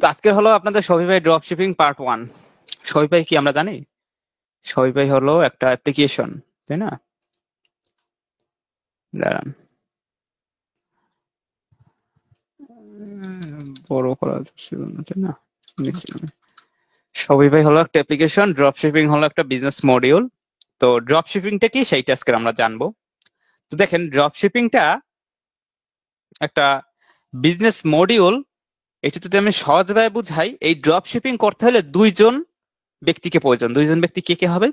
তো আজকে হলো আপনাদের Shopify drop shipping part 1। Shopify কি আমরা জানি? শপিফাই হলো একটা অ্যাপ্লিকেশন, তাই না? দাঁড়ান, বড় করা যাচ্ছিল না, তাই না? শপিফাই হলো একটা অ্যাপ্লিকেশন, ড্রপ শিপিং হলো একটা বিজনেস মডিউল। তো ড্রপ শিপিংটা কি সেইটা আজকে আমরা জানবো। তো দেখেন, ড্রপ শিপিংটা একটা বিজনেস মডিউল। এটা যদি আমি সহজভাবে বুঝাই, এই ড্রপ শিপিং করতে হলে দুইজন ব্যক্তিকে প্রয়োজন। দুইজন ব্যক্তি কে কে হবে?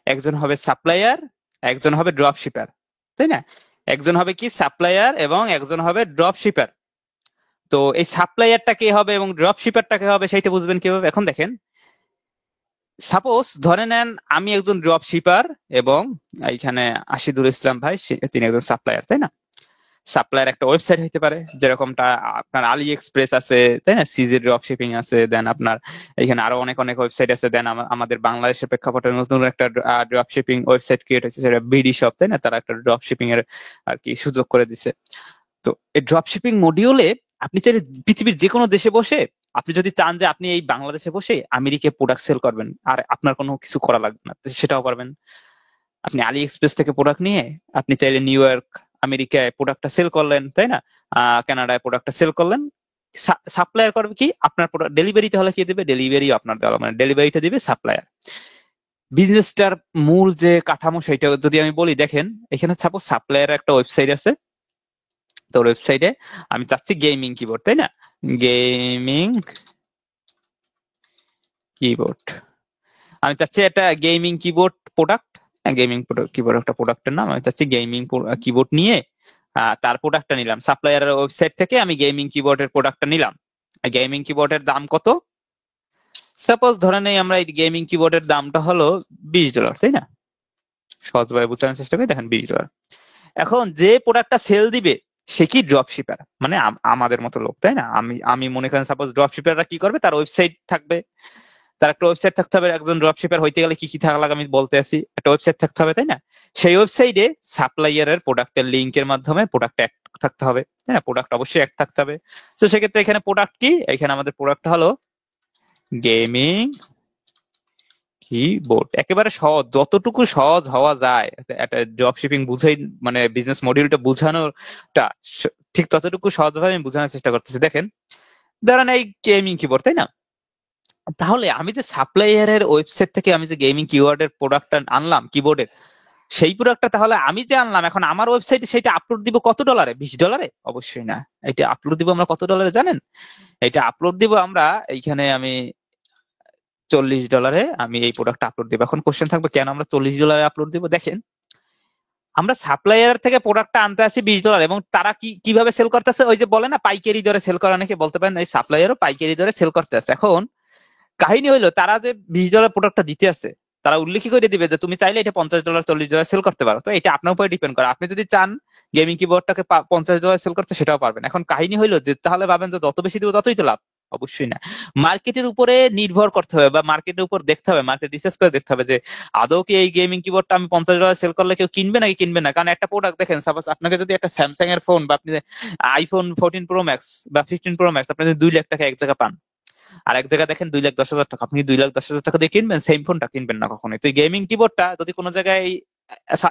একজন হবে সাপ্লায়ার, একজন হবে ড্রপ শিপার, তাই না? একজন হবে কি সাপ্লায়ার এবং একজন হবে ড্রপ শিপার। তো এই সাপ্লায়ারটা কে হবে এবং ড্রপ শিপারটা কে হবে সেইটা বুঝবেন কিভাবে? এখন দেখেন, সাপোজ ধরে নেন আমি একজন ড্রপ শিপার এবং এইখানে আশিদুল ইসলাম ভাই তিনি একজন সাপ্লায়ার, তাই না? সাপ্লায়ার একটা ওয়েবসাইট হইতে পারে, যেরকমটা আপনার আলি এক্সপ্রেস আছে, তাই না? সিজি ড্রপ শিপিং আছে, দেন আপনার এখানে আরো অনেক অনেক ওয়েবসাইট আছে। দেন আমাদের বাংলাদেশের প্রেক্ষাপটে নতুন একটা ড্রপ শিপিং ওয়েবসাইট ক্রিয়েট হয়েছে, সেটা বিডি শপ, তাই না? তারা একটা ড্রপ শিপিং এর আর কি সুযোগ করে দিছে। তো এই ড্রপ শিপিং মডিউলে আপনি চাইলে পৃথিবীর যে কোনো দেশে বসে, আপনি যদি চান যে আপনি এই বাংলাদেশে বসে আমেরিকায় প্রোডাক্ট সেল করবেন আর আপনার কোনো কিছু করা লাগবে না, সেটাও পারবেন। আপনি আলি এক্সপ্রেস থেকে প্রোডাক্ট নিয়ে আপনি চাইলে নিউ ইয়র্ক, আমেরিকায় প্রোডাক্টটা সেল করলেন, তাই না? কানাডায় প্রোডাক্টটা সেল করলেন। সাপ্লায়ার করবে কি? আপনার প্রোডাক্ট ডেলিভারিতে হলে কি দিবে? ডেলিভারি আপনার দেওয়া, মানে ডেলিভারিটা দিবে সাপ্লায়ার। বিজনেসটার মূল যে কাঠামো সেটা যদি আমি বলি, দেখেন এখানে সাপোজ সাপ্লায়ার একটা ওয়েবসাইট আছে। তো ওয়েবসাইটে আমি চাচ্ছি গেমিং কিবোর্ড, তাই না? গেমিং কিবোর্ড, আমি চাচ্ছি একটা gaming keyboard product. Gaming keyboard একটা প্রোডাক্টের নাম। আমি চাচ্ছি গেমিং কিবোর্ড নিয়ে তার প্রোডাক্টটা নিলাম সাপ্লায়ারের ওয়েবসাইট থেকে। আমি গেমিং কিবোর্ডের প্রোডাক্টটা নিলাম। গেমিং কিবোর্ডের দাম কত? সাপোজ ধরে নেই আমরা এই গেমিং কিবোর্ডের দামটা হলো $20, তাই না? সহজভাবে বোঝানোর চেষ্টা করি, দেখেন $20। এখন যে প্রোডাক্টটা সেল দিবে সে কি ড্রপ শিপার, মানে আমাদের মতো লোক, তাই না? আমি আমি মনে করেন সাপোজ ড্রপ শিপাররা কি করবে, তার ওয়েবসাইট থাকবে। তার একটা ওয়েবসাইট থাকতে হবে। একজন ড্রপ শিপার হইতে গেলে কি কি থাকা লাগে আমি বলতে আছি, একটা ওয়েবসাইট থাকতে হবে, তাই না? সেই ওয়েবসাইটে সাপ্লাইয়ারের প্রোডাক্টের লিঙ্কের মাধ্যমে প্রোডাক্ট অ্যাড থাকতে হবে, তাই না? প্রোডাক্ট অবশ্যই অ্যাড থাকতে হবে। তো সেক্ষেত্রে এখানে প্রোডাক্ট কি? এখানে আমাদের প্রোডাক্ট হলো গেমিং কিবোর্ড। একেবারে সহজ, যতটুকু সহজ হওয়া যায় একটা ড্রপ শিপিং বুঝাই, মানে বিজনেস মডিউলটা বুঝানোটা ঠিক ততটুকু সহজভাবে আমি বোঝানোর চেষ্টা করতেছি। দেখেন, ধরেন এই গেমিং কিবোর্ড, তাই না? তাহলে আমি যে সাপ্লাইয়ারের ওয়েবসাইট থেকে আমি যে গেমিং কিওয়ার্ডের প্রোডাক্টটা আনলাম কিবোর্ডের, সেই প্রোডাক্টটা তাহলে আমি যে আনলাম এখন আমার ওয়েবসাইটে, সেটা আপলোড দিব কত ডলারে? $20? অবশ্যই না। এটা আপলোড দিব আমরা কত ডলারে জানেন? এটা আপলোড দিব আমরা এইখানে আমি $40 আমি এই প্রোডাক্টটা আপলোড দিব। এখন কোশ্চেন থাকবে কেন আমরা $40 আপলোড দিব? দেখেন, আমরা সাপ্লাইয়ার থেকে প্রোডাক্টটা আনতে আসি $20 এবং তারা কিভাবে সেল করতেছে? ওই যে বলে না পাইকারি দরে সেল করে, অনেকে বলতে পারেন এই সাপ্লাইয়ারও পাইকারি দরে সেল করতে আছে। এখন কাহিনী হইলো, তারা যে $20 প্রোডাক্টটা দিতে আছে, তারা উল্লেখ করে দিবে যে তুমি চাইলে এটা $50 $40 সেল করতে পারো। তো এটা আপনার উপরে ডিপেন্ড করে, আপনি যদি চান গেমিং কিবোর্ডটাকে $50 সেল করতে, সেটাও পারবেন। এখন কাহিনী হইলো যে তাহলে ভাবেন যে যত বেশি দিব ততই তো লাভ। অবশ্যই না। মার্কেটের উপরে নির্ভর করতে হবে বা মার্কেটের উপর দেখতে হবে, মার্কেট রিসার্চ করে দেখতে হবে যে আদৌ কি এই গেমিং কিবোর্ডটা আমি $50 সেল করলে কেউ কিনবে নাকি কিনবে না। কারণ একটা প্রোডাক্ট দেখেন, সাপোজ আপনাকে যদি একটা স্যামসাং এর ফোন বা আপনি আইফোন 14 প্রো ম্যাক্স বা 15 প্রো ম্যাক্স আপনি যদি 2 লাখ টাকা এক জায়গায় পান, আর এক জায়গায় দেখেন 2,10,000 টাকা, আপনি 2,10,000 টাকা দিয়ে কিনবেন, সেম ফোনটা কিনবেন না কখনোই। তো গেমিং কিবোর্ডটা যদি কোনো জায়গায়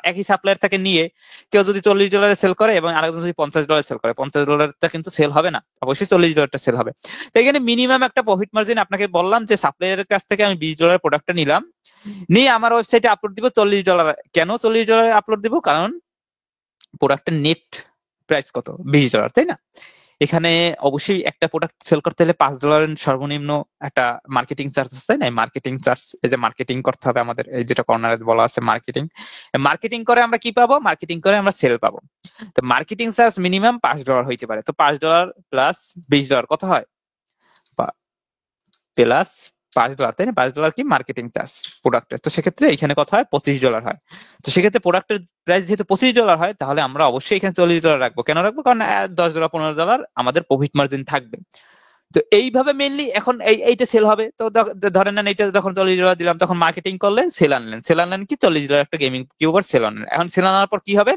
একই সাপ্লায়ার থেকে নিয়ে কেউ যদি $40 সেল করে এবং আরেকজন যদি $50 সেল করে, $50টা কিন্তু সেল হবে না, অবশ্যই $40টা সেল হবে। তো এখানে মিনিমাম একটা প্রফিট মার্জিন আপনাকে বললাম যে সাপ্লায়ারের কাছ থেকে আমি $20 প্রোডাক্টটা নিলাম, নিয়ে আমার ওয়েবসাইটে আপলোড দিব $40। কেন $40 আপলোড দিব? কারণ প্রোডাক্টের নেট প্রাইস কত? $20, তাই না? এখানে অবশ্যই একটা প্রোডাক্ট সেল করতে হলে $5 সর্বনিম্ন একটা মার্কেটিং চার্জ আছে, তাই না? মার্কেটিং চার্জ, এই যে মার্কেটিং করতে হবে আমাদের, এই যেটা কর্নারে বলা আছে মার্কেটিং। মার্কেটিং করে আমরা কি পাবো? মার্কেটিং করে আমরা সেল পাবো। তো মার্কেটিং চার্জ মিনিমাম $5 হইতে পারে। তো $5 প্লাস $20 কত হয়? প্লাস $5, তাই না? $5 কি মার্কেটিং চার্জ প্রোডাক্টের। তো সেক্ষেত্রে এখানে কত হয়? $25 হয়। তো সেক্ষেত্রে প্রোডাক্টের প্রাইস যেহেতু $25 হয়, তাহলে আমরা অবশ্যই এখানে $40 রাখবো। কেন রাখবো? কারণ $10 $15 আমাদের প্রফিট মার্জিন থাকবে। তো এইভাবে মেইনলি এখন এইটা সেল হবে। তো ধরেন নেন এইটা যখন $40 দিলাম, তখন মার্কেটিং করলেন, সেল আনলেন কি $40 একটা গেমিং কিউবার সেল আনলেন। এখন সেল আনার পর কি হবে,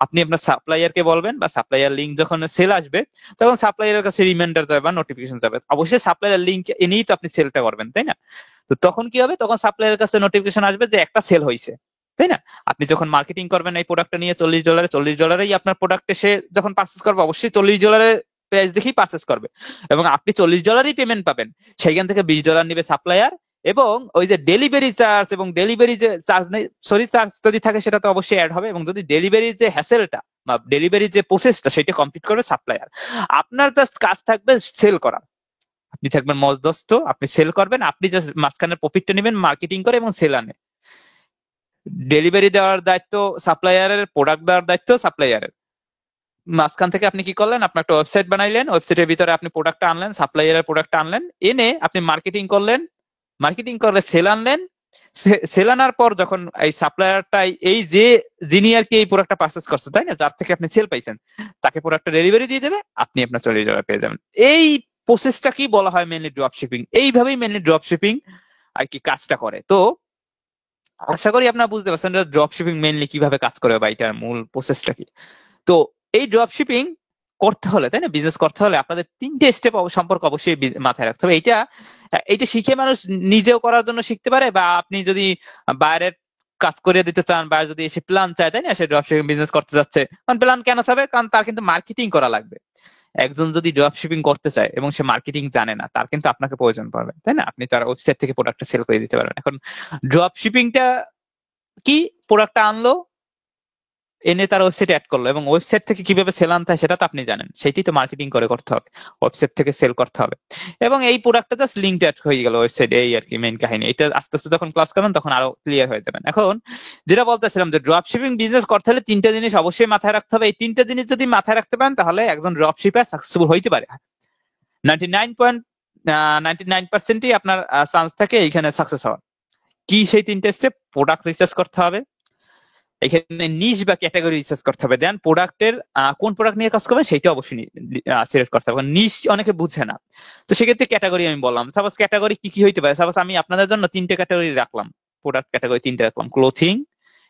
আপনি আপনার সাপ্লায়ারকে বলবেন, বা সাপ্লায়ার লিঙ্ক যখন সেল আসবে তখন সাপ্লায়ারের কাছে রিমাইন্ডার যাবে বা নোটিফিকেশন যাবে। অবশ্যই সাপ্লায়ার লিঙ্ক এনেই তো আপনি সেলটা করবেন, তাই না? তো তখন কি হবে, তখন সাপ্লায়ারের কাছে নোটিফিকেশন আসবে যে একটা সেল হয়েছে, তাই না? আপনি যখন মার্কেটিং করবেন এই প্রোডাক্টটা নিয়ে $40 আপনার প্রোডাক্টে সে যখন পারচেস করবে, অবশ্যই $40 প্রাইস দেখেই পারচেস করবে, এবং আপনি $40 পেমেন্ট পাবেন। সেইখান থেকে $20 নিবে সাপ্লায়ার, এবং ওই যে ডেলিভারি চার্জ এবং ডেলিভারি যে চার্জ নেই, সরি চার্জ যদি থাকে সেটা তো অবশ্যই অ্যাড হবে, এবং যদি ডেলিভারি যে হ্যাসেলটা বা ডেলিভারি যে প্রসেসটা সেটা কমপ্লিট করবে সাপ্লায়ার। আপনার জাস্ট কাজ থাকবে সেল করা, আপনি থাকবেন মধ্যস্থ, আপনি সেল করবেন, আপনি জাস্ট মাঝখানের প্রফিটটা নেবেন মার্কেটিং করে এবং সেল আনে। ডেলিভারি দেওয়ার দায়িত্ব সাপ্লায়ারের, প্রোডাক্ট দেওয়ার দায়িত্ব সাপ্লায়ারের। মাঝখান থেকে আপনি কি করলেন, আপনার একটা ওয়েবসাইট বানাইলেন, ওয়েবসাইটের ভিতরে আপনি প্রোডাক্টটা আনলেন, সাপ্লায়ারের প্রোডাক্টটা আনলেন, এনে আপনি মার্কেটিং করলেন, মার্কেটিং করে সেল আনলেন। সেল আনার পর যখন এই সাপ্লায়ারটা, এই যে যিনি আর কি এই প্রোডাক্টটা পারচেস করছে, তাই না, যার থেকে আপনি সেল পাইছেন, তাকে প্রোডাক্টটা ডেলিভারি দিয়ে দেবে, আপনি আপনার $40 পেয়ে যাবেন। এই প্রসেসটা কি বলা হয় মেনলি ড্রপ শিপিং। এইভাবেই মেনলি ড্রপ শিপিং আর কি কাজটা করে। তো আশা করি আপনারা বুঝতে পারছেন ড্রপ শিপিং মেনলি কিভাবে কাজ করে বা এটার মূল প্রসেসটা কি। তো এই ড্রপ শিপিং করতে হলে, তাই না, বিজনেস করতে হলে আপনাদের 3টে স্টেপ সম্পর্কে অবশ্যই মাথায় রাখতে হবে। এইটা শিখে মানুষ নিজেও করার জন্য শিখতে পারে, বা আপনি যদি বাইরের কাজ করে দিতে চান, বা যদি সে প্ল্যান চায়, তাই না, সে ড্রপ শিপিং বিজনেস করতে যাচ্ছে, কারণ প্ল্যান কেন চাবে, কারণ তার কিন্তু মার্কেটিং করা লাগবে। একজন যদি ড্রপ শিপিং করতে চায় এবং সে মার্কেটিং জানে না, তার কিন্তু আপনাকে প্রয়োজন পড়বে, তাই না? আপনি তার ওয়েবসাইট থেকে প্রোডাক্টটা সেল করে দিতে পারবেন। এখন ড্রপ শিপিংটা কি, প্রোডাক্টটা আনলো, এনে তার ওয়েবসাইট অ্যাড করলো, এবং ওয়েবসাইট থেকে কিভাবে সেল আনতে হয় সেটা তো আপনি জানেন, সেটাই তো মার্কেটিং করে করতে হবে, ওয়েবসাইট থেকে সেল করতে হবে। এবং এই প্রোডাক্টটা জাস্ট লিঙ্ক অ্যাড হয়ে গেল ওয়েবসাইট, এই আর কি মেইন কাহিনী। এটা আস্তে আস্তে যখন ক্লাস করবেন তখন আরো ক্লিয়ার হয়ে যাবেন। এখন যেটা বলতেছিলাম যে ড্রপ শিপিং বিজনেস করতে হলে 3টে জিনিস অবশ্যই মাথায় রাখতে হবে। এই 3টে জিনিস যদি মাথায় রাখতে পারেন তাহলে একজন ড্রপ শিপার সাকসেসফুল হইতে পারে। 99.99%ই আপনার চান্স থাকে এইখানে সাকসেস হওয়ার। কি সেই 3টে স্টেপ? প্রোডাক্ট রিসার্চ করতে হবে, এখানে নিশ বা ক্যাটাগরি রিসার্চ করতে হবে, দেন প্রোডাক্টের কোন প্রোডাক্ট নিয়ে কাজ করবেন সেটা অবশ্যই সিলেক্ট করতে হবে। নিশ অনেকে বুঝে না, তো সেক্ষেত্রে ক্যাটাগরি আমি বললাম। সাপোজ ক্যাটাগরি কি কি হইতে পারে, সাপোজ আমি আপনাদের জন্য 3টে ক্যাটাগরি রাখলাম, প্রোডাক্ট ক্যাটাগরি 3টে রাখলাম, ক্লোথিং,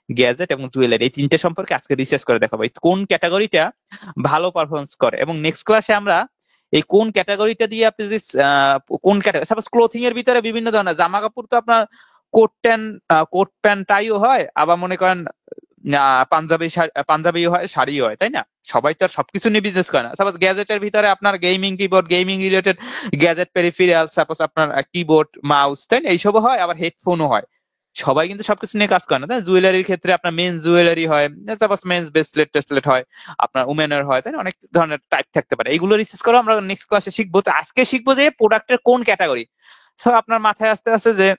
গ্যাজেট এবং জুয়েলারি। এই 3টে সম্পর্কে আজকে রিসার্চ করে দেখাবো কোন ক্যাটাগরিটা ভালো পারফরমেন্স করে। এবং নেক্সট ক্লাসে আমরা এই কোন ক্যাটাগরিটা দিয়ে আপনি যদি কোন ক্যাটাগরি, সাপোজ ক্লোথিং এর ভিতরে বিভিন্ন ধরনের জামা কাপড়, তো আপনার কোট প্যান্ট টাইও হয়, আবার মনে করেন পাঞ্জাবি হয়, শাড়ি হয়, তাই না? সবাই তো আর সবকিছু নিয়ে বিজনেস করে না। সাপোজ গ্যাজেটের ভিতরে আপনার gaming keyboard, gaming related gadget peripheral, suppose আপনার কিবোর্ড, মাউস, তাই না, এইসব হয়, আবার হেডফোনও হয়। সবাই কিন্তু সবকিছু নিয়ে কাজ করে না, তাই জুয়েলারির ক্ষেত্রে আপনার মেন্স জুয়েলারি হয়, সাপোজ মেন্স ব্রেসলেট টেসলেট হয়, আপনার উমেনের হয়, তাই না, অনেক ধরনের টাইপ থাকতে পারে। এইগুলো রিসার্চ করে আমরা নেক্সট ক্লাসে শিখবো। তো আজকে শিখবো যে প্রোডাক্টের কোন ক্যাটাগরি। সো আপনার মাথায় আসতে আসতে যে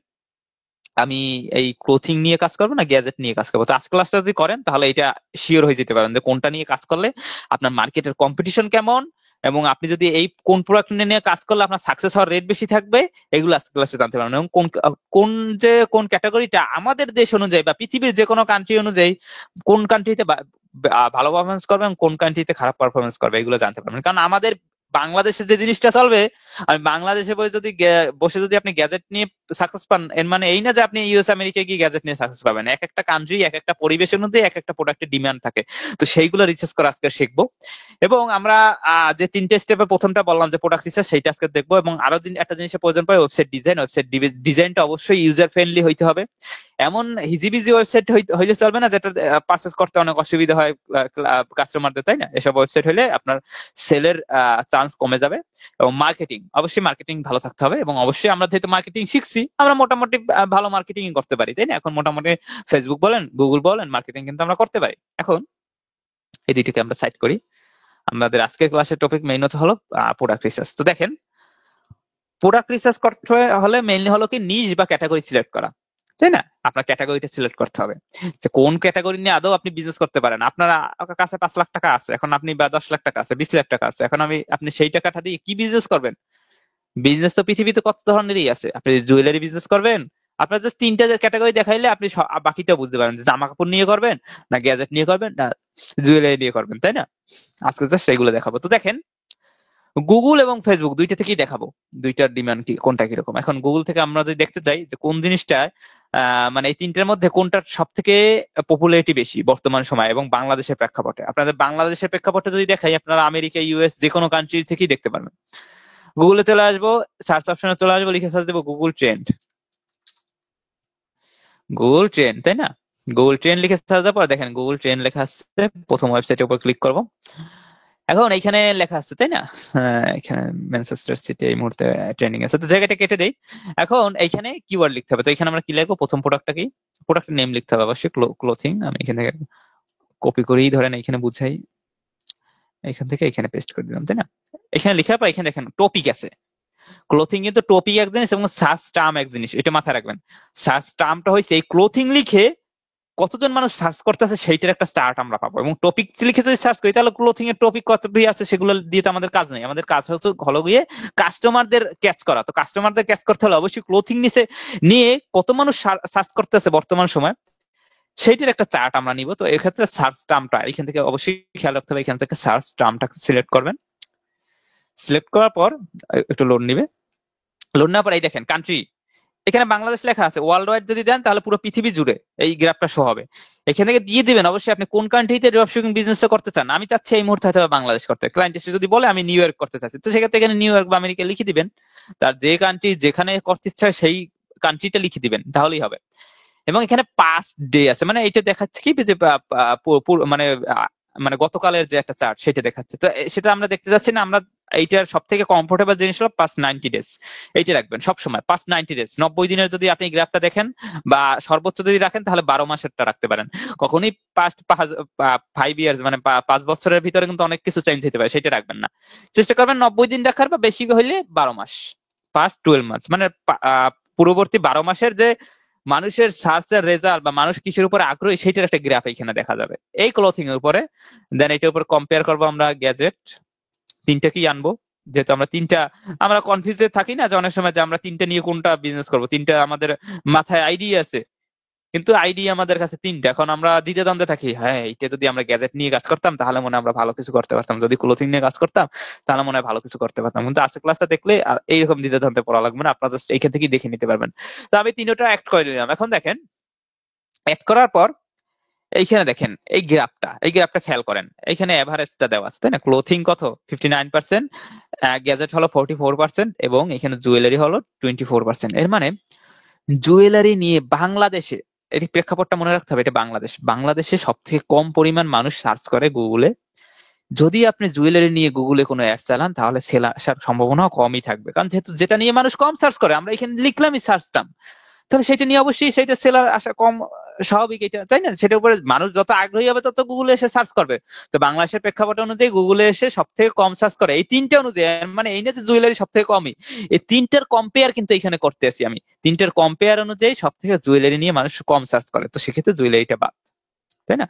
আমি এই ক্লোথিং নিয়ে কাজ করবো না গ্যাজেট নিয়ে কাজ করবো, তো আজকে ক্লাসটা যদি করেন তাহলে এটা শিওর হয়ে যেতে পারেন যে কোনটা নিয়ে কাজ করলে আপনার মার্কেটের কম্পিটিশন কেমন, এবং আপনি যদি এই কোন প্রোডাক্ট নিয়ে কাজ করলে আপনার সাকসেস হওয়ার রেট বেশি থাকবে, এগুলো আজকে ক্লাসে জানতে পারবেন। এবং কোন ক্যাটাগরিটা আমাদের দেশ অনুযায়ী বা পৃথিবীর যে কোনো কান্ট্রি অনুযায়ী কোন কান্ট্রিতে ভালো পারফরমেন্স করবে এবং কোন কান্ট্রিতে খারাপ পারফরমেন্স করবে, এগুলো জানতে পারবেন। কারণ আমাদের বাংলাদেশে যে জিনিসটা চলবে, আমি বাংলাদেশে বসে যদি আপনি গ্যাজেট নিয়ে সাকসেস পান, এর মানে এই না যে আপনি ইউএস আমেরিকায় গিয়ে গ্যাজেট নিয়ে সাকসেস পাবেন। এক একটা কান্ট্রি, এক একটা পরিবেশের মধ্যে এক একটা প্রোডাক্টের ডিমান্ড থাকে, তো সেইগুলো রিসার্চ করে আজকে শিখবো। এবং আমরা যে 3টে স্টেপে প্রথমটা বললাম যে প্রোডাক্ট রিসার্চ, সেইটা আজকে দেখবো। এবং আরো একটা জিনিসের প্রয়োজন পড়ে, ওয়েবসাইট ডিজাইন। ওয়েবসাইট ডিজাইনটা অবশ্যই ইউজার ফ্রেন্ডলি হইতে হবে। এমন হিজিবিজি ওয়েবসাইট হইলে চলবে না যেটা পারচেস করতে অনেক অসুবিধা হয় কাস্টমারদের, তাই না? এসব ওয়েবসাইট হলে আপনার সেলের চান্স কমে যাবে। এবং অবশ্যই মার্কেটিং ভালো থাকতে হবে, এবং অবশ্যই আমরা যেহেতু মার্কেটিং শিখছি, আমরা মোটামুটি ভালো মার্কেটিং করতে পারি, তাই না? এখন মোটামুটি ফেসবুক বলেন, গুগল বলেন, মার্কেটিং কিন্তু আমরা করতে পারি। এখন এই দুইটাকে আমরা সাইড করি। আমাদের আজকের ক্লাসের টপিক মেইনত হলো প্রোডাক্ট রিসার্চ। তো দেখেন, প্রোডাক্ট রিসার্চ করতে হলে মেইনলি হলো কি নিশ বা ক্যাটাগরি সিলেক্ট করা, তাই না? আপনার ক্যাটাগরিটা সিলেক্ট করতে হবে যে কোন ক্যাটাগরি নিয়ে আদৌ আপনি বিজনেস করতে পারেন। আপনার কাছে 5 লাখ টাকা আছে এখন, আপনি বা 10 লাখ টাকা আছে, 20 লাখ টাকা আছে এখন, আপনি সেই টাকাটা দিয়ে কি বিজনেস করবেন? বিজনেস তো পৃথিবীতে কত ধরনেরই আছে। আপনি জুয়েলারি বিজনেস করবেন, আপনার জাস্ট 3টা ক্যাটাগরি দেখাইলে আপনি বাকিটা বুঝতে পারেন যে জামা কাপড় নিয়ে করবেন, না গ্যাজেট নিয়ে করবেন, না জুয়েলারি নিয়ে করবেন, তাই না? আজকে জাস্ট এগুলো দেখাবো। তো দেখেন, গুগল এবং ফেসবুক দুইটা থেকেই দেখাবো দুইটার ডিমান্ড কি কোনটা কিরকম। এখন গুগল থেকে আমরা যদি দেখতে চাই যে কোন জিনিসটা মানে এই তিনটার মধ্যে কোনটার সব থেকে পপুলারিটি বেশি বর্তমান সময় এবং বাংলাদেশের প্রেক্ষাপটে, আপনাদের বাংলাদেশের প্রেক্ষাপটে যদি দেখাই আপনারা আমেরিকা ইউএস যে কোনো কান্ট্রি থেকেই দেখতে পারবেন। গুগলে চলে আসবো, সার্চ অপশনে চলে আসবো, লিখে সার্চ দেবো গুগল ট্রেন্ড। গুগল ট্রেন্ড, তাই না? গুগল ট্রেন্ড লিখে সার্চ দেওয়ার পর দেখেন গুগল ট্রেন্ড লেখা আসছে, প্রথম ওয়েবসাইটের উপর ক্লিক করবো। এখন এইখানে লেখা আছে, তাই না? এখানে ম্যানচেস্টার সিটি এই মুহূর্তে ট্রেন্ডিং আছে, তো জায়গাটা কেটে দেই। এখন এইখানে কিওয়ার্ড লিখতে হবে, তো এখানে আমরা কি লিখবো, প্রথম প্রোডাক্টটা কি, প্রোডাক্টের নেম লিখতে হবে অবশ্যই, ক্লোথিং। আমি এখান থেকে কপি করেই ধরেন এখানে বুঝাই, এখান থেকে এখানে পেস্ট করে দিলাম, তাই না? এখানে লেখার পর এখানে দেখেন টপিক আছে, ক্লোথিং কিন্তু টপিক এক জিনিস এবং সার্চ টার্ম এক জিনিস, এটা মাথায় রাখবেন। সার্চ টার্মটা হয়েছে এই ক্লোথিং লিখে কতজন মানুষ সার্চ করতেছে সেইটার একটা চার্ট আমরা পাবো, এবং টপিক লিখে যদি সার্চ করি তাহলে ক্লোথিং এর টপিক কতটি আছে সেগুলো দিয়ে তো আমাদের কাজ নেই, আমাদের কাজ হচ্ছে হলো গিয়ে কাস্টমারদের ক্যাচ করা। তো কাস্টমারদের ক্যাচ করতে হলে অবশ্যই ক্লোথিং নিয়ে কত মানুষ সার্চ করতেছে বর্তমান সময় সেইটার একটা চার্ট আমরা নিব। তো এক্ষেত্রে সার্চ টার্মটা এখান থেকে অবশ্যই খেয়াল রাখতে হবে, এখান থেকে সার্চ টার্মটা সিলেক্ট করবেন। সিলেক্ট করার পর একটু লোড নিবে, লোড নেওয়ার পর এই দেখেন কান্ট্রি, এখানে বাংলাদেশ লেখা আছে, ওয়ার্ল্ড ওয়াইড যদি দেন তাহলে পুরো পৃথিবী জুড়ে এই গ্রাফটা শো হবে। এখান থেকে দিয়ে দিবেন অবশ্যই আপনি কোন কান্ট্রিতে ড্রপশিপিং বিজনেসটা করতে চান। আমি চাচ্ছি এই মুহূর্তে হয়তো বাংলাদেশ করতে, ক্লায়েন্ট এসে যদি বলে আমি নিউ ইয়র্ক করতে চাচ্ছি, তো সেক্ষেত্রে এখানে নিউ ইয়র্ক বা আমেরিকা লিখে দিবেন, তার যে কান্ট্রি যেখানে করতে ইচ্ছা সেই কান্ট্রিটা লিখে দিবেন, তাহলেই হবে। এবং এখানে পাস্ট ডে আছে, মানে এটা দেখাচ্ছে কি যে মানে মানে গতকালের যে একটা চার্ট সেটা দেখাচ্ছে, তো সেটা আমরা দেখতে যাচ্ছি না। আমরা এইটার সব থেকে কমফোর্টেবল জিনিস হলো পাস্ট 90 ডেজ, এইটা রাখবেন সবসময় পাস্ট 90 ডেজ। 90 দিনের যদি আপনি গ্রাফটা দেখেন বা সর্বোচ্চ যদি রাখেন তাহলে 12 মাসেরটা রাখতে পারেন। কখনোই পাস্ট 5 ইয়ার্স মানে 5 বছরের ভিতরে কিন্তু অনেক কিছু চেঞ্জ হতে পারে, সেটা রাখবেন না। চেষ্টা করবেন 90 দিন রাখার, বা বেশি হইলে 12 মাস, পাস্ট 12 মাস, মানে পূর্ববর্তী 12 মাসের যে মানুষের সার্চের রেজাল্ট বা মানুষ কিসের উপরে আগ্রহী সেটার একটা গ্রাফ এখানে দেখা যাবে এই ক্লথিং এর উপরে। দেন এটার উপর কম্পেয়ার করবো আমরা গ্যাজেট, তিনটা কি আনবো, যেহেতু আমরা তিনটা, আমরা কনফিউজে থাকি না যে অনেক সময় যে আমরা তিনটা নিয়ে কোনটা বিজনেস করবো, তিনটা আমাদের মাথায় আইডিয়া আছে কিন্তু আইডিয়া আমাদের কাছে তিনটা, এখন আমরা দ্বিতীয় দ্বন্দ্বে থাকি, হ্যাঁ এটা যদি আমরা গ্যাজেট নিয়ে কাজ করতাম তাহলে মনে হয় আমরা ভালো কিছু করতে পারতাম, যদি ক্লোথিং নিয়ে কাজ করতাম তাহলে মনে হয় ভালো কিছু করতে পারতাম। কিন্তু আজকে ক্লাসটা দেখলে আর এইরকম দ্বিতীয় দ্বন্দ্বে পড়া লাগবে না, আপনারা জাস্ট এইখান থেকেই দেখে নিতে পারবেন। তো আমি তিনটা অ্যাড করে নিলাম। এখন দেখেন অ্যাড করার পর এইখানে দেখেন এই গ্রাফটা খেয়াল করেন, এইখানে এভারেজটা দেওয়া আছে, তাই না? ক্লোথিং কত 59%, গ্যাজেট হলো 44% এবং এখানে জুয়েলারি হলো 24%। এর মানে জুয়েলারি নিয়ে বাংলাদেশে, এটি প্রেক্ষাপটটা মনে রাখতে হবে, এটা বাংলাদেশে সব থেকে কম পরিমাণ মানুষ সার্চ করে গুগলে। যদি আপনি জুয়েলারি নিয়ে গুগলে কোনো অ্যাড চালান তাহলে সেল আসার সম্ভাবনা কমই থাকবে, কারণ যেহেতু যেটা নিয়ে মানুষ কম সার্চ করে, আমরা এখানে লিখলামই সার্চ টার্ম, তাহলে সেটা নিয়ে অবশ্যই সেটা সেলার আসা কম স্বাভাবিক, এটা তাই না? সেটার উপরে মানুষ যত আগ্রহী হবে তত গুগলে এসে সার্চ করবে। তো বাংলাদেশের প্রেক্ষাপট অনুযায়ী গুগলে এসে সব থেকে কম সার্চ করে এই তিনটা অনুযায়ী, মানে এই না যে জুয়েলারি সব থেকে কমই, এই তিনটার কম্পেয়ার কিন্তু এখানে করতে আছি আমি, তিনটার কম্পেয়ার অনুযায়ী সব থেকে জুয়েলারি নিয়ে মানুষ কম সার্চ করে, তো সেক্ষেত্রে জুয়েলারিটা বাদ, তাই না?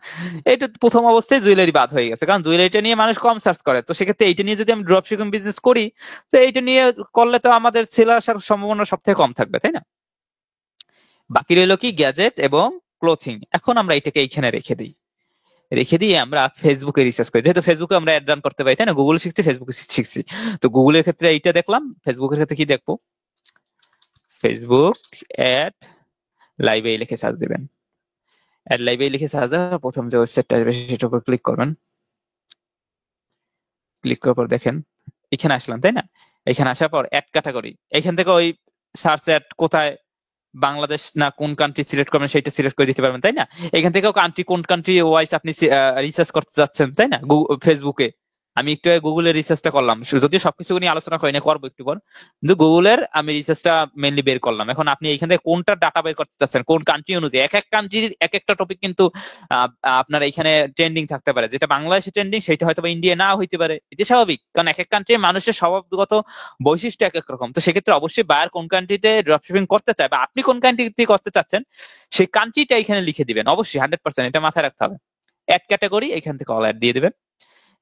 এটা প্রথম অবস্থায় জুয়েলারি বাদ হয়ে গেছে, কারণ জুয়েলারিটা নিয়ে মানুষ কম সার্চ করে, তো সেক্ষেত্রে এইটা নিয়ে যদি আমি ড্রপ শিপিং বিজনেস করি, তো এইটা নিয়ে করলে তো আমাদের সেল আসার সম্ভাবনা সব থেকে কম থাকবে, তাই না? বাকি রইল কি গ্যাজেট এবং ক্লোথিং। এখন আমরা এটাকে এইখানে রেখে দিয়ে আমরা ফেসবুকে রিসার্চ করি, যেহেতু ফেসবুকে আমরা অ্যাড রান করতে পারি, তাই না? গুগল শিখছি, ফেসবুকে শিখছি, তো গুগলের ক্ষেত্রে এইটা দেখলাম, ফেসবুকের ক্ষেত্রে কি দেখবো, ফেসবুক অ্যাড লাইভে লিখে সার্চ দিবেন। অ্যাড লাইভে লিখে সার্চ দেওয়ার প্রথম যে ওয়েবসাইটটা আসবে সেটার উপর ক্লিক করবেন। ক্লিক করার পর দেখেন এখানে আসলাম, তাই না? এখানে আসার পর অ্যাড ক্যাটাগরি, এখান থেকে ওই সার্চ অ্যাড কোথায়, বাংলাদেশ না কোন কান্ট্রি সিলেক্ট করবেন সেটা সিলেক্ট করে দিতে পারবেন, তাই না? এখান থেকেও কান্ট্রি, কোন কান্ট্রি ওয়াইজ আপনি রিসার্চ করতে যাচ্ছেন, তাই না? ফেসবুকে আমি একটু গুগলের রিসার্চটা করলাম, যদিও সবকিছু নিয়ে আলোচনা করি না, করবো একটু পর, কিন্তু গুগলের আমি রিসার্চটা মেনলি বের করলাম। এখন আপনি এইখান থেকে কোনটা ডাটা বের করতে চাচ্ছেন, কোন কান্ট্রি অনুযায়ী, এক এক কান্ট্রির এক একটা টপিক কিন্তু আপনার এখানে ট্রেন্ডিং থাকতে পারে, যেটা বাংলাদেশে ট্রেন্ডিং সেটা হয়তো ইন্ডিয়া না হইতে পারে, এটা স্বাভাবিক, কারণ এক এক কান্ট্রির মানুষের স্বভাবগত বৈশিষ্ট্য এক এক রকম। তো সেক্ষেত্রে অবশ্যই বায়ার কোন কান্ট্রিতে ড্রপশিপিং করতে চায় বা আপনি কোন কান্ট্রিতে করতে চাচ্ছেন সেই কান্ট্রিটা এখানে লিখে দিবেন, অবশ্যই 100%, এটা মাথায় রাখতে হবে। অ্যাড ক্যাটাগরি এখান থেকে অল অ্যাড দিয়ে দিবেন,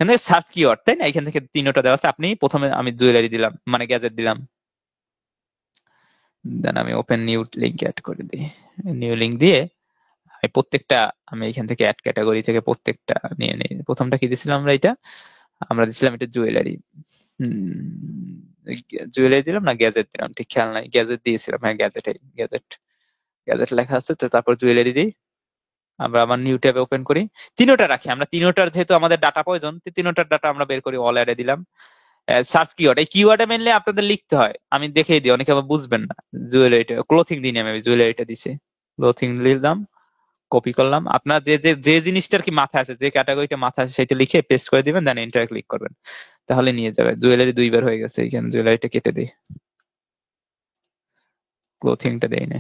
এখান থেকে সার্চ কিওয়ার্ড, তাই না? এখান থেকে তিনটা দেওয়া আছে, আপনি প্রথমে আমি জুয়েলারি দিলাম মানে গ্যাজেট দিলাম, দেন আমি ওপেন নিউ লিঙ্ক অ্যাড করে দিই, নিউ লিঙ্ক দিয়ে প্রত্যেকটা আমি এখান থেকে অ্যাড ক্যাটাগরি থেকে প্রত্যেকটা নিয়ে নিই। প্রথমটা কি দিছিলাম আমরা, এটা দিছিলাম এটা জুয়েলারি, জুয়েলারি দিলাম না গ্যাজেট দিলাম, ঠিক খেয়াল নাই, গ্যাজেট দিয়েছিলাম, হ্যাঁ গ্যাজেট, গ্যাজেট, গ্যাজেট লেখা আছে তো, তারপর জুয়েলারি দিই। আমরা আবার নিউ ট্যাবে ওপেন করি, তিনোটা রাখি আমরা, তিনোটার যেহেতু আমাদের ডাটা প্রয়োজন, তিনোটার ডাটা আমরা বের করি, অল অ্যাডে দিলাম। সার্চ কিওয়ার্ড, এই কিওয়ার্ডে মেনলি আপনাদের লিখতে হয়, আমি দেখিয়ে দিই, অনেকে আবার বুঝবেন না। জুয়েলারিটা, ক্লোথিং দিই আমি, জুয়েলারিটা দিছি, ক্লোথিং দিলাম, কপি করলাম। আপনার যে যে যে জিনিসটার কি মাথায় আছে, যে ক্যাটাগরিটা মাথায় আছে, সেটা লিখে পেস্ট করে দিবেন, দেন এন্টার ক্লিক করবেন, তাহলে নিয়ে যাবে। জুয়েলারি দুইবার হয়ে গেছে, এখানে জুয়েলারিটা কেটে দিই, ক্লোথিংটা দেই না,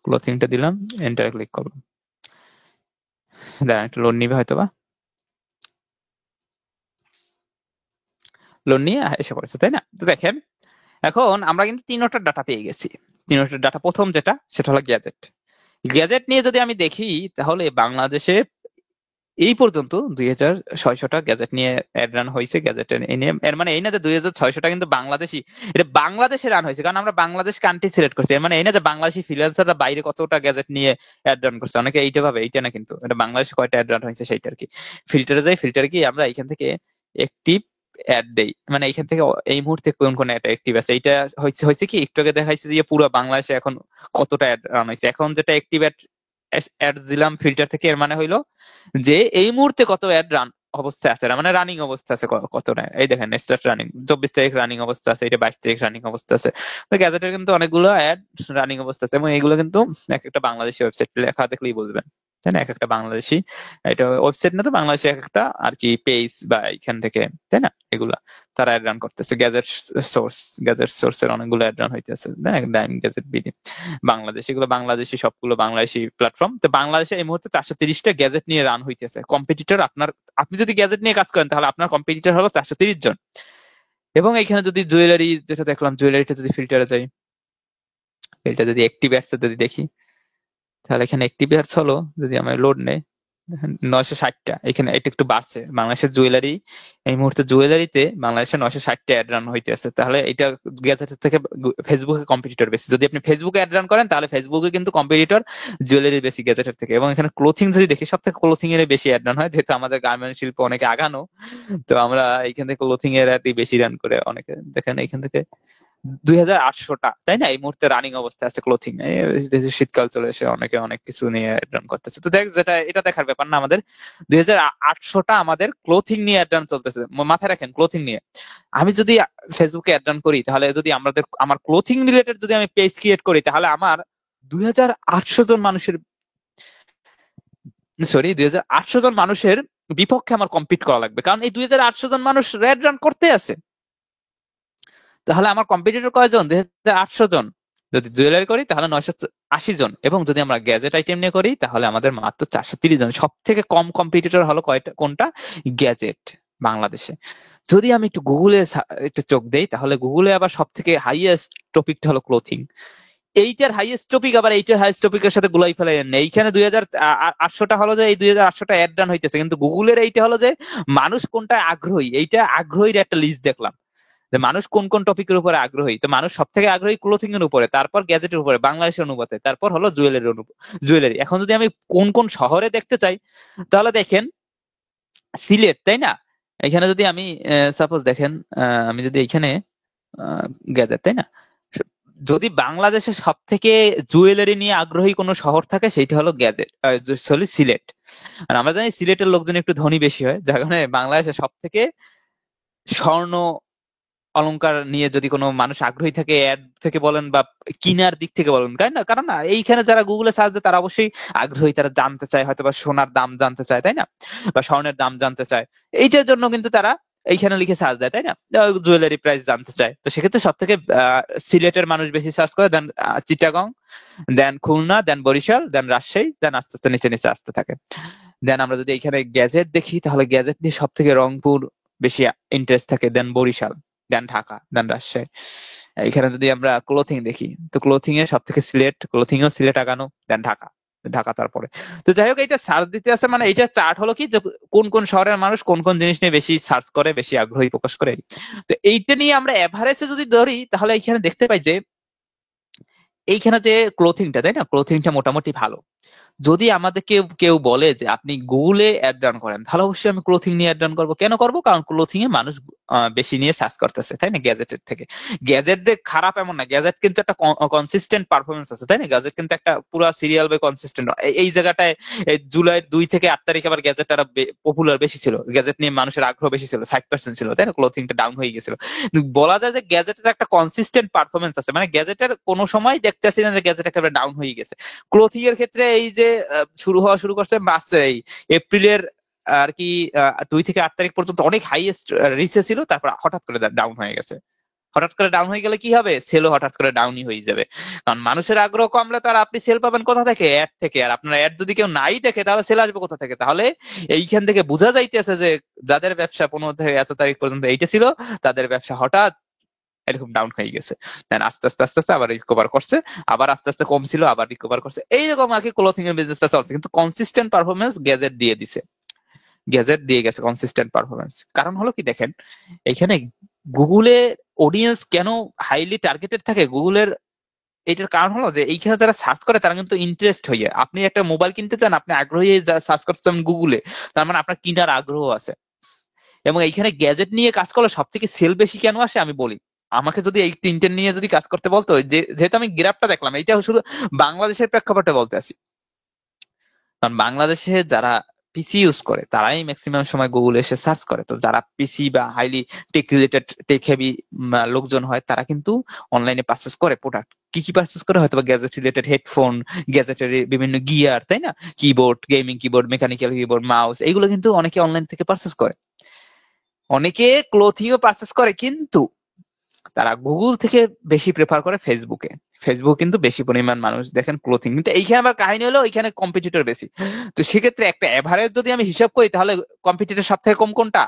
ক্লোথিংটা দিলাম, এন্টার ক্লিক করলাম, দাঁড়ান একটু লোড নিবে হয়তোবা, লোড নিয়ে এসে পড়েছে, তাই না? তো দেখেন এখন আমরা কিন্তু তিনটার ডাটা পেয়ে গেছি। তিনটার ডাটা, প্রথম যেটা সেটা হলো গ্যাজেট। গ্যাজেট নিয়ে যদি আমি দেখি, তাহলে বাংলাদেশে এই পর্যন্ত 2600টা গ্যাজেট নিয়ে অ্যাড রান হয়েছে। গ্যাজেটের এর মানে এই না যে 2600টা কিন্তু বাংলাদেশি, এটা বাংলাদেশে রান হয়েছে, কারণ আমরা বাংলাদেশ কান্ট্রি সিলেক্ট করছি। এর মানে এই না যে বাংলাদেশি ফ্রিল্যান্সাররা বাইরে কতটা গ্যাজেট নিয়ে অ্যাড রান করছে, অনেকে এইটা ভাবে, এইটা না কিন্তু, এটা বাংলাদেশে কয়টা অ্যাড রান হয়েছে সেইটা আর কি। ফিল্টারে যাই, ফিল্টারে কি আমরা এখান থেকে একটিভ অ্যাড দেই, মানে এখান থেকে এই মুহূর্তে কোন কোন অ্যাড অ্যাক্টিভ আছে, এইটা হচ্ছে হয়েছে কি একটু আগে দেখাইছে যে পুরো বাংলাদেশে এখন কতটা অ্যাড রান হয়েছে। এখন যেটা অ্যাক্টিভ অ্যাড দিলাম ফিল্টার থেকে, এর মানে হইলো যে এই মুহূর্তে কত অ্যাড রান অবস্থায় আছে, মানে রানিং অবস্থা আছে কতটা। এই দেখেন স্টার্ট রানিং 24 তারিখ রানিং অবস্থা আছে, এটা 22 তারিখ রানিং অবস্থা আছে। তো গ্যাজেটের কিন্তু অনেকগুলো অ্যাড রানিং অবস্থা আছে, এবং এগুলো কিন্তু এক একটা বাংলাদেশি ওয়েবসাইট লেখা দেখলেই বুঝবেন, তাই না? এক একটা বাংলাদেশি, এটা ওয়েবসাইট না তো, বাংলাদেশি এক একটা আর কি পেজ বা এখান থেকে, তাই না? এগুলা তারা অ্যাড রান করতেছে। গ্যাজেট সোর্সের অনেকগুলো অ্যাড রান হইতেছে, ডাইনিং গ্যাজেট বিডি বাংলাদেশ, এগুলো বাংলাদেশি, সবগুলো বাংলাদেশি প্ল্যাটফর্ম। তো বাংলাদেশে এই মুহূর্তে 430টা গ্যাজেট নিয়ে রান হইতেছে। কম্পিটিটর আপনার, আপনি যদি গ্যাজেট নিয়ে কাজ করেন তাহলে আপনার কম্পিটিটর হলো 430 জন। এবং এখানে যদি জুয়েলারি যেটা দেখলাম, জুয়েলারিটা যদি ফিল্টারে যাই, এটা যদি অ্যাক্টিভ অ্যাডস যদি দেখি, তাহলে এখানে অ্যাক্টিভ অ্যাডস হলো, যদি আমার লোড নেই, 960টা, এখানে এটা একটু বাড়ছে। বাংলাদেশের জুয়েলারি এই মুহূর্তে, জুয়েলারিতে বাংলাদেশে 960টা অ্যাড রান হইতেছে। তাহলে এটা গ্যাজেটের থেকে ফেসবুকে কম্পিটিটর বেশি। যদি আপনি ফেসবুকে অ্যাড রান করেন তাহলে ফেসবুকে কিন্তু কম্পিটিটর জুয়েলারি বেশি গ্যাজেটের থেকে। এবং এখানে ক্লোথিং যদি দেখি, সব থেকে ক্লোথিং এর বেশি অ্যাড রান হয়, যেহেতু আমাদের গার্মেন্ট শিল্প অনেকে আগানো, তো আমরা এখান থেকে ক্লোথিং এর অ্যাডই বেশি রান করে অনেকে। দেখেন এখান থেকে 2800টা, তাই না? এই মুহূর্তে রানিং অবস্থায় আছে ক্লোথিং। শীতকাল চলে এসে অনেকে অনেক কিছু নিয়ে অ্যাড রান করতেছে। তো দেখ, যেটা এটা দেখার ব্যাপার না, আমাদের 2800টা আমাদের ক্লোথিং নিয়ে অ্যাড রান চলতেছে। মাথায় রাখেন, ক্লোথিং নিয়ে। আমি যদি ফেসবুকে অ্যাড রান করি, তাহলে যদি আমার ক্লোথিং রিলেটেড যদি আমি পেজ ক্রিয়েট করি, তাহলে আমার 2800 জন মানুষের, সরি 2800 জন মানুষের বিপক্ষে আমার কম্পিট করা লাগবে, কারণ এই 2800 জন মানুষ অ্যাড রান করতে আছে। তাহলে আমার কম্পিটিটর কয়জন? 2800 জন। যদি জুয়েলারি করি তাহলে 980 জন, এবং যদি আমরা গ্যাজেট আইটেম নিয়ে করি তাহলে আমাদের মাত্র 430 জন। সব থেকে কম কম্পিটিটর হলো কোনটা? গ্যাজেট, বাংলাদেশে। যদি আমি একটু গুগলে একটু চোখ দেই, তাহলে গুগলে আবার সব থেকে হাইয়েস্ট টপিকটা হলো ক্লোথিং। এইটার হাইয়েস্ট টপিক, আবার এইটার হাইয়েস্ট টপিকের সাথে গুলাই ফেলাই নেই। এইখানে 2800টা হলো যে এই 2800টা অ্যাড রান হইতেছে, কিন্তু গুগলের এইটা হলো যে মানুষ কোনটা আগ্রহী, এইটা আগ্রহীর একটা লিস্ট দেখলাম, যে মানুষ কোন কোন টপিকের উপরে আগ্রহী। তো মানুষ সব থেকে আগ্রহী ক্লোথিং এর উপরে, তারপর গ্যাজেটের উপরে বাংলাদেশের অনুপাতে, তারপর হলো জুয়েলারি। এখন যদি আমি কোন কোন শহরে দেখতে চাই, তাহলে দেখেন সিলেট, তাই না? এখানে যদি আমি সাপোজ দেখেন, আমি যদি এখানে গ্যাজেট, তাই না, যদি বাংলাদেশে সব থেকে জুয়েলারি নিয়ে আগ্রহী কোনো শহর থাকে, সেইটা হলো গ্যাজেট, সরি সিলেট। আর আমরা জানি সিলেটের লোকজন একটু ধনী বেশি হয়, যার কারণে বাংলাদেশে সব থেকে স্বর্ণ অলংকার নিয়ে যদি কোনো মানুষ আগ্রহী থাকে, অ্যাড থেকে বলেন বা কিনার দিক থেকে বলেন, তাই না? কারণ এইখানে যারা গুগলে সার্চ দেয় তারা অবশ্যই আগ্রহী, তারা জানতে চায় হয়তো বা সোনার দাম জানতে চায়, তাই না? বা স্বর্ণের দাম জানতে চায়, এইটার জন্য কিন্তু তারা এইখানে লিখে সার্চ দেয়, তাই না? জুয়েলারি প্রাইস জানতে চায়। তো সেক্ষেত্রে সব থেকে সিলেটের মানুষ বেশি সার্চ করে, দেন চিটাগং, দেন খুলনা, দেন বরিশাল, দেন রাজশাহী, দেন আস্তে আস্তে নিচে নিচে আসতে থাকে। দেন আমরা যদি এখানে গ্যাজেট দেখি, তাহলে গ্যাজেট নিয়ে সব থেকে রংপুর বেশি ইন্টারেস্ট থাকে, দেন বরিশাল, দেন ঢাকা, দেন রাজশাহী। এখানে যদি আমরা ক্লোথিং দেখি, তো ক্লোথিং এ সব থেকে সিলেট, ক্লোথিং এও সিলেট আগানো, দেন ঢাকা, ঢাকা তারপরে। তো যাই হোক, এটা সার্চ দিতে আছে, মানে এটা চার্ট হলো কি, যে কোন কোন শহরের মানুষ কোন কোন জিনিস নিয়ে বেশি সার্চ করে, বেশি আগ্রহী প্রকাশ করে। তো এইটা নিয়ে আমরা এভারেজে যদি ধরি, তাহলে এখানে দেখতে পাই যে এইখানে যে ক্লোথিংটা, তাই না, ক্লোথিংটা মোটামুটি ভালো। যদি আমাদের কেউ কেউ বলে যে আপনি গুগলে অ্যাড রান করেন, তাহলে অবশ্যই আমি ক্লোথিং নিয়ে অ্যাড রান করবো। কেন করবো? কারণ ক্লোথিং এ মানুষ বেশি নিয়ে সার্চ করতেছে, তাই না, গ্যাজেটের থেকে। গ্যাজেট যে খারাপ এমন না, গ্যাজেট কিন্তু একটা কনসিস্টেন্ট পারফরমেন্স আছে, তাই না। গ্যাজেট কিন্তু একটা পুরো সিরিয়াল বা কনসিস্টেন্ট। এই জায়গাটায় জুলাই 2 থেকে 8 তারিখ আবার গ্যাজেট আরো পপুলার বেশি ছিল, গ্যাজেট নিয়ে মানুষের আগ্রহ বেশি ছিল, 60% ছিল, তাই না। ক্লোথিংটা ডাউন হয়ে গেছিল। বলা যায় যে গ্যাজেটের একটা কনসিস্টেন্ট পারফরমেন্স আছে, মানে গ্যাজেটের কোনো সময় দেখতেছি না যে গ্যাজেট একেবারে ডাউন হয়ে গেছে। ক্লোথিং এর ক্ষেত্রে এই যে শুরু করছে মার্চের এই এপ্রিলের আর কি 2 থেকে 8 তারিখ পর্যন্ত অনেক হাইয়েস্ট রিচে ছিল, তারপর হঠাৎ করে ডাউন হয়ে গেছে। হঠাৎ করে ডাউন হয়ে গেলে কি হবে? সেলও হঠাৎ করে ডাউনই হয়ে যাবে। কারণ মানুষের আগ্রহ কমলে তো আর আপনি সেল পাবেন কোথা থেকে? অ্যাড থেকে। আর আপনার অ্যাড যদি কেউ নাই দেখে, তাহলে সেল আসবে কোথা থেকে? তাহলে এইখান থেকে বোঝা যাইতেছে যে যাদের ব্যবসা 15 থেকে এত তারিখ পর্যন্ত এইটা ছিল, তাদের ব্যবসা হঠাৎ এরকম ডাউন হয়ে গেছে। দেন আস্তে আস্তে আস্তে আস্তে আবার রিকভার করছে, আবার আস্তে আস্তে কম ছিল, আবার রিকভার করছে। এইরকম আর কি ক্লোথিং এর বিজনেসটা চলছে। কিন্তু কনসিস্টেন্ট পারফরমেন্স গ্যাজেট দিয়ে দিছে, গ্যাজেট দিয়ে গেছে কনসিস্টেন্ট পারফরমেন্স। কারণ হলো কি দেখেন, এখানে গুগলে অডিয়েন্স কেন হাইলি টার্গেটেড থাকে গুগলের, এটার কারণ হলো যে এইখানে যারা সার্চ করে তারা কিন্তু ইন্টারেস্ট হয়ে, আপনি একটা মোবাইল কিনতে চান, আপনি আগ্রহী সার্চ করতেছেন গুগলে, তার মানে আপনার কিনার আগ্রহ আছে। এবং এইখানে গ্যাজেট নিয়ে কাজ করলে সব থেকে সেল বেশি কেন আসে আমি বলি। আমাকে যদি এই তিনটে নিয়ে যদি কাজ করতে বলতো, যেহেতু আমি গ্রাফটা দেখলাম, এইটা শুধু বাংলাদেশের প্রেক্ষাপটে বলতে আছি। কারণ বাংলাদেশে যারা পিসি ইউজ করে তারাই ম্যাক্সিমাম সময় গুগলে এসে সার্চ করে। তো যারা পিসি বা highly tech related, tech heavy লোকজন হয়, তারা কিন্তু অনলাইনে পারচেস করে প্রোডাক্ট। কি কি পারচেস করে? হয়তো গ্যাজেট রিলেটেড হেডফোন, গ্যাজেটের বিভিন্ন গিয়ার, তাই না, keyboard, gaming keyboard, mechanical keyboard, mouse, এইগুলো কিন্তু অনেকে অনলাইন থেকে পারচেস করে। অনেকে ক্লোথিংও পারচেস করে, কিন্তু তারা গুগল থেকে বেশি প্রেফার করে ফেসবুকে। ফেসবুক কিন্তু বেশি পরিমাণ মানুষ দেখেন ক্লোথিং। কিন্তু এইখানে আবার কাহিনী হলো ওইখানে কম্পিটিটর বেশি। তো সেক্ষেত্রে একটা এভারেজ যদি আমি হিসাব করি, তাহলে কম্পিটিটর সব থেকে কম কোনটা?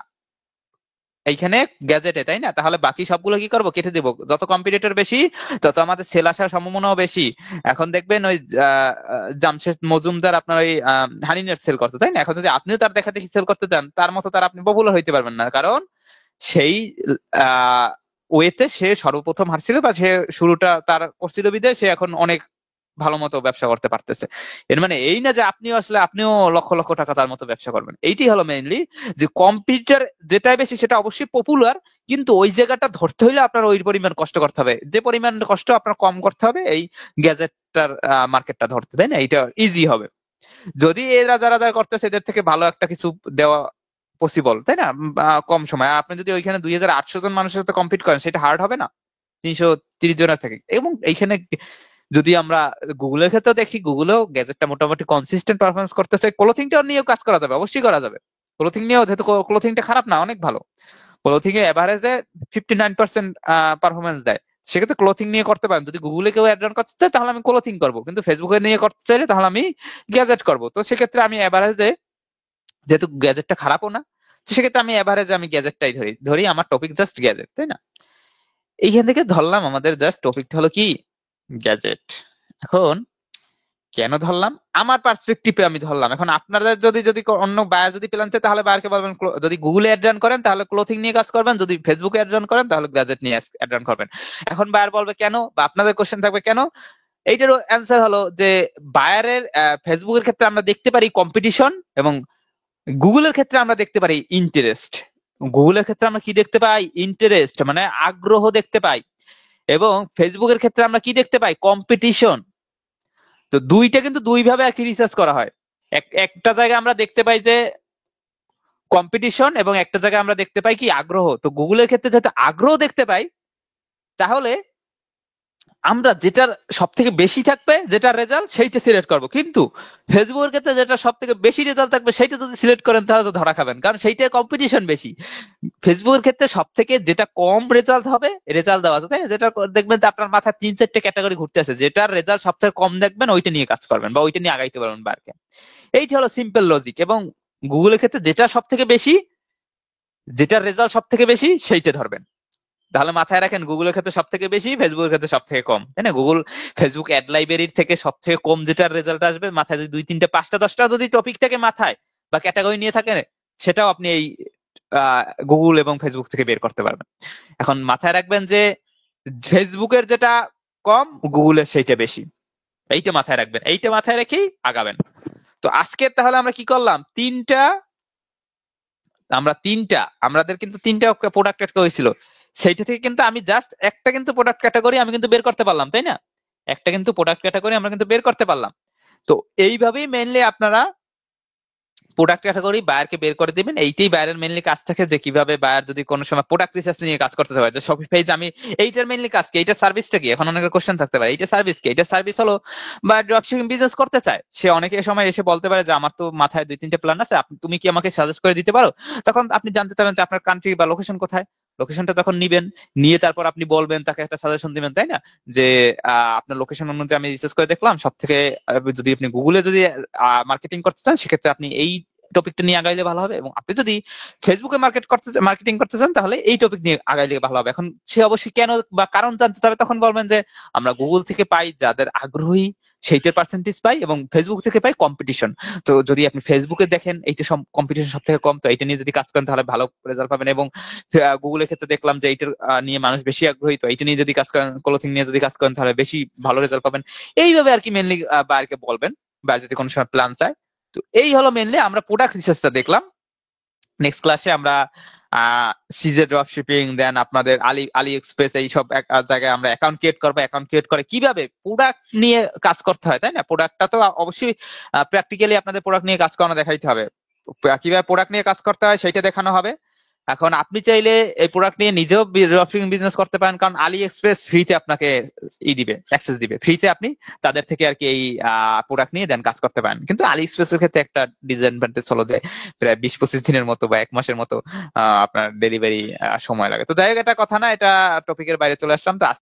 এইখানে গ্যাজেটে, তাই না। তাহলে বাকি সবগুলো কি করবো? কেটে দিব। যত কম্পিটিটর বেশি, তত আমাদের সেল আসার সম্ভাবনাও বেশি। এখন দেখবেন ওই জামশেদ মজুমদার আপনার ওই হানিনেট সেল করতে, তাই না। এখন যদি আপনিও তার দেখা দেখি সেল করতে চান, তার মতো তার আপনি পপুলার হইতে পারবেন না। কারণ সেই ওয়েতে সে সর্বপ্রথম হারছিল, বা সে শুরুটা তার করছিল বিধায় সে এখন অনেক ভালো মতো ব্যবসা করতে পারতেছে। এর মানে এই না যে আপনিও লক্ষ লক্ষ টাকা তার মতো ব্যবসা করবেন। এইটাই হলো মেইনলি, যে কম্পিউটার যেটাই বেশি সেটা অবশ্যই পপুলার, কিন্তু ওই জায়গাটা ধরতে হইলে আপনার ওই পরিমাণ কষ্ট করতে হবে, যে পরিমাণ কষ্ট আপনার কম করতে হবে এই গ্যাজেটটার মার্কেটটা ধরতে, তাই না। এইটা ইজি হবে যদি এরা যারা যারা করতেছে এদের থেকে ভালো একটা কিছু দেওয়া পসিবল, তাই না। কম সময়। আর আপনি যদি ওইখানে 2800 জন মানুষের সাথে কম্পিট করেন, সেটা হার্ড হবে না 330 জনের থেকে। এবং এইখানে যদি আমরা গুগলের ক্ষেত্রে দেখি, গুগলেও গ্যাজেটটা মোটামুটি কনসিস্টেন্ট পারফরমেন্স করতেছে। ক্লোথিংটাও নিয়েও কাজ করা যাবে, অবশ্যই করা যাবে। ক্লোথিং নিয়েও, যেহেতু ক্লোথিংটা খারাপ না, অনেক ভালো। ক্লোথিং এ এভারেজে 59% পারফরমেন্স দেয়। সেক্ষেত্রে ক্লোথিং নিয়ে করতে পারেন। যদি গুগলে কেউ অ্যাড রান করতে চায়, তাহলে আমি ক্লোথিং করবো। কিন্তু ফেসবুকে নিয়ে করতে চাইলে তাহলে আমি গ্যাজেট করবো। তো সেক্ষেত্রে আমি এভারেজে, যেহেতু গ্যাজেটটা খারাপও না, তো সেক্ষেত্রে আমি এভারেজে আমি গ্যাজেটটাই ধরি আমার টপিক জাস্ট গ্যাজেট, তাই না। এইখান থেকে ধরলাম আমাদের জাস্ট টপিকটা হলো কি? গ্যাজেট। এখন কেন ধরলাম? আমার পার্সপেক্টিভে আমি ধরলাম। এখন আপনাদের যদি যদি অন্য বায়ার যদি প্ল্যান চায়, তাহলে বায়ারকে বলবেন যদি গুগলে অ্যাড রান করেন তাহলে ক্লোথিং নিয়ে কাজ করবেন, যদি ফেসবুকে অ্যাড রান করেন তাহলে গ্যাজেট নিয়ে অ্যাড রান করবেন। এখন বায়ার বলবে কেন, বা আপনাদের কোশ্চেন থাকবে কেন। এইটারও অ্যান্সার হলো যে বায়ারের ফেসবুকের ক্ষেত্রে আমরা দেখতে পারি কম্পিটিশন, এবং গুগলের ক্ষেত্রে আমরা দেখতে পারি ইন্টারেস্ট। গুগলের ক্ষেত্রে আমরা কি দেখতে পাই? ইন্টারেস্ট, মানে আগ্রহ দেখতে পাই। এবং ফেসবুকের ক্ষেত্রে আমরা কি দেখতে পাই? কম্পিটিশন। তো দুইটা কিন্তু দুই ভাবে আর কি রিসার্চ করা হয়। একটা জায়গায় আমরা দেখতে পাই যে কম্পিটিশন, এবং একটা জায়গায় আমরা দেখতে পাই কি? আগ্রহ। তো গুগলের ক্ষেত্রে যেহেতু আগ্রহ দেখতে পাই, তাহলে আমরা যেটার সব থেকে বেশি থাকবে, যেটা রেজাল্ট, সেইটা সিলেক্ট করবো। কিন্তু ফেসবুকের ক্ষেত্রে যেটা সব থেকে বেশি রেজাল্ট থাকবে সেইটা যদি সিলেক্ট করেন, তাহলে তো ধরা খাবেন, কারণ সেইটা কম্পিটিশন বেশি। ফেসবুকের ক্ষেত্রে সব থেকে যেটা কম রেজাল্ট হবে, রেজাল্ট দেওয়া আছে, তাই না? যেটা দেখবেন আপনার মাথায় 3-4টে ক্যাটাগরি ঘুরতে আছে, যেটার রেজাল্ট সব থেকে কম দেখবেন ওইটা নিয়ে কাজ করবেন, বা ওইটা নিয়ে আগাইতে পারবেন বারকে। এইটা হলো সিম্পল লজিক। এবং গুগলের ক্ষেত্রে যেটা সব থেকে বেশি, যেটার রেজাল্ট সব থেকে বেশি, সেইটা ধরবেন। তাহলে মাথায় রাখেন, গুগলের ক্ষেত্রে সব থেকে বেশি, ফেসবুকের ক্ষেত্রে সব থেকে কম, তাই না। গুগল ফেসবুক অ্যাড লাইব্রেরির থেকে সব থেকে কম যেটার রেজাল্ট আসবে, মাথায় যদি 2-3-5-10টা যদি টপিক থেকে মাথায় বা ক্যাটাগরি নিয়ে থাকে, সেটাও আপনি এই গুগল এবং ফেসবুক থেকে বের করতে পারবেন। এখন মাথায় রাখবেন যে ফেসবুকের যেটা কম, গুগলের সেইটা বেশি। এইটা মাথায় রাখবেন, এইটা মাথায় রেখেই আগাবেন। তো আজকে তাহলে আমরা কি করলাম, আমাদের কিন্তু তিনটা প্রোডাক্ট ক্যাটাগরি ছিল, সেইটা থেকে কিন্তু আমি জাস্ট একটা কিন্তু প্রোডাক্ট ক্যাটাগরি আমি কিন্তু বের করতে পারলাম, তাই না? একটা কিন্তু প্রোডাক্ট ক্যাটাগরি আমরা কিন্তু বের করতে পারলাম। তো এইভাবেই মেইনলি আপনারা প্রোডাক্ট ক্যাটাগরি বায়ারকে বের করে দিবেন। এইটাই বায়ারের মেইনলি কাজ থাকে, যে কিভাবে বায়ার যদি কোনো সময় প্রোডাক্ট রিসার্চ নিয়ে কাজ করতে হয়, যে শপিফাই যে আমি এইটার মেইনলি কাজ কি, এইটার সার্ভিসটা কি, এখন অনেকের কোশ্চেন থাকতে পারে এইটা সার্ভিস কি। এইটার সার্ভিস হলো বা ড্রপশিপিং বিজনেস করতে চায় সে, অনেকের সময় এসে বলতে পারে যে আমার তো মাথায় 2-3টে প্ল্যান আছে, তুমি কি আমাকে সাজেস্ট করে দিতে পারো। তখন আপনি জানতে চাবেন যে আপনার কান্ট্রি বা লোকেশন কোথায়, লোকেশনটা তখন নিবেন, নিয়ে তারপর আপনি বলবেন, তাকে একটা সাজেশন দিবেন, তাই না? যে আপনার লোকেশন অনুযায়ী আমি রিসার্চ করে দেখলাম সব থেকে, যদি আপনি গুগলে যদি মার্কেটিং করতে চান সেক্ষেত্রে আপনি এই টপিকটা নিয়ে আগাইলে ভালো হবে, এবং আপনি যদি ফেসবুকে মার্কেটিং করতে চান তাহলে এই টপিক নিয়ে আগাইলে ভালো হবে। এখন সে অবশ্যই কেন বা কারণ জানতে চাবে, তখন বলবেন যে আমরা গুগল থেকে পাই যাদের আগ্রহী সেইটার পার্সেন্টেজ পাই, এবং ফেসবুক থেকে পাই কম্পিটিশন। তো যদি আপনি ফেসবুকে দেখেন এইটা সব কম্পিটিশন সব থেকে কম, তো এটা নিয়ে যদি কাজ করেন তাহলে ভালো রেজাল্ট পাবেন। এবং গুগলের ক্ষেত্রে দেখলাম যে এইটার নিয়ে মানুষ বেশি আগ্রহী, তো এইটা নিয়ে যদি কাজ করেন, ক্লোথিং নিয়ে যদি কাজ করেন তাহলে বেশি ভালো রেজাল্ট পাবেন। এইভাবে আর কি মেনলি বায়ারকে বলবেন, বা যদি কোনো সময় প্ল্যান চায়। তো এই হলো মেনলি আমরা প্রোডাক্ট রিসার্চটা দেখলাম। নেক্সট ক্লাসে আমরা সিজে ড্রপ শিপিং, দেন আপনাদের আলি এক্সপ্রেস, এইসব জায়গায় আমরা অ্যাকাউন্ট ক্রিয়েট করবো, অ্যাকাউন্ট ক্রিয়েট করে কিভাবে প্রোডাক্ট নিয়ে কাজ করতে হয়, তাই না? প্রোডাক্টটা তো অবশ্যই প্র্যাকটিক্যালি আপনাদের প্রোডাক্ট নিয়ে কাজ করানো দেখাইতে হবে, কিভাবে প্রোডাক্ট নিয়ে কাজ করতে হয় সেটা দেখানো হবে। এখন আপনি চাইলে এই প্রোডাক্ট নিয়ে নিজেও ড্রপ শিপিং বিজনেস করতে পারেন, কারণ আলি এক্সপ্রেস ফ্রিতে আপনাকে দিবে, অ্যাক্সেস দিবে ফ্রিতে, আপনি তাদের থেকে আর কি এই প্রোডাক্ট নিয়ে দেন কাজ করতে পারেন। কিন্তু আলি এক্সপ্রেসের ক্ষেত্রে একটা ডিসঅ্যাডভান্টেজ হলো যে প্রায় 20-25 দিনের মতো বা 1 মাসের মতো আপনার ডেলিভারি সময় লাগে। তো যাই হোক, এটা কথা না, এটা টপিকের বাইরে চলে আসলাম। তো